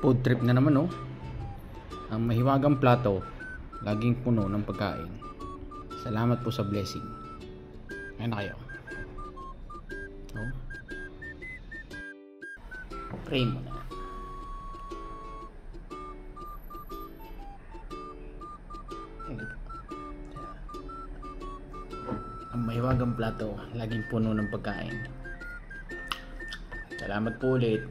Food trip na naman, oh. Ang mahiwagang plato, laging puno ng pagkain. Salamat po sa blessing. Ngayon na kayo. Oh. Pray mo na. Ang mahiwagang plato, laging puno ng pagkain. Salamat po ulit.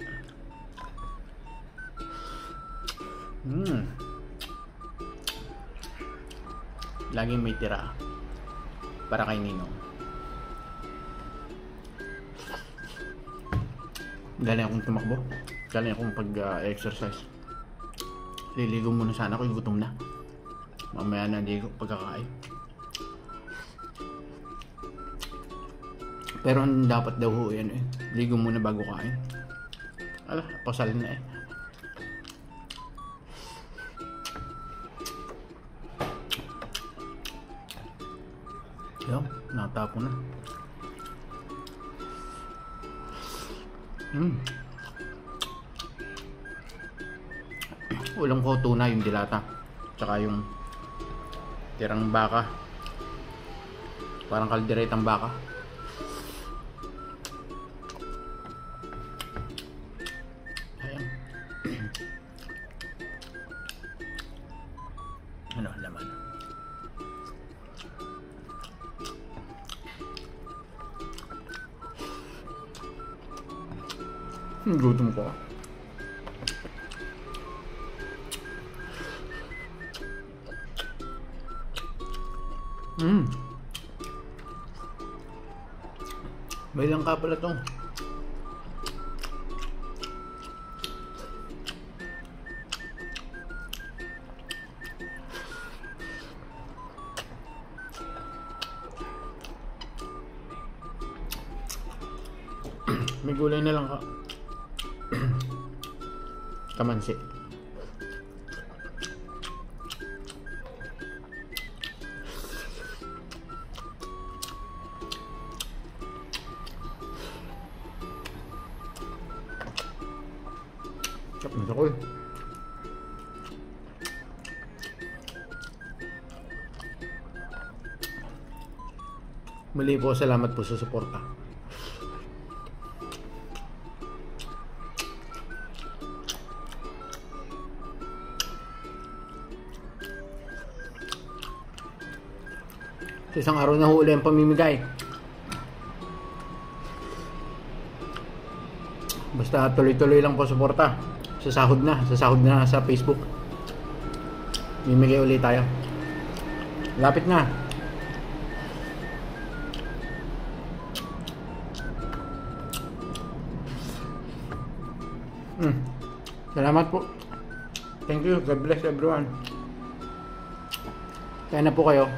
Laging may tira para kay Ninong. Galing akong tumakbo. Galing akong pag-exercise. Liligo muna sana ako, gutom na. Mamaya na ligo pagkakain. Pero dapat daw ho yan eh. Ligo muna bago kain. Ala, pasal na eh. Yan, natapo na. Ulam ko tuna, yung dilata. Tsaka yung tirang baka. Parang kalderetang baka. Ayan. Ano, laman. Gutom ko. May langka pala to. May gulay na lang ka. Kamansi. Tapos ako eh. Muli po, salamat po sa suporta. Sa isang araw na huli ang pamimigay. Basta tuloy-tuloy lang po suporta. Sasahod na sa Facebook. Mimigay ulit tayo. Lapit na. Salamat po. Thank you. God bless everyone. Kaya na po kayo.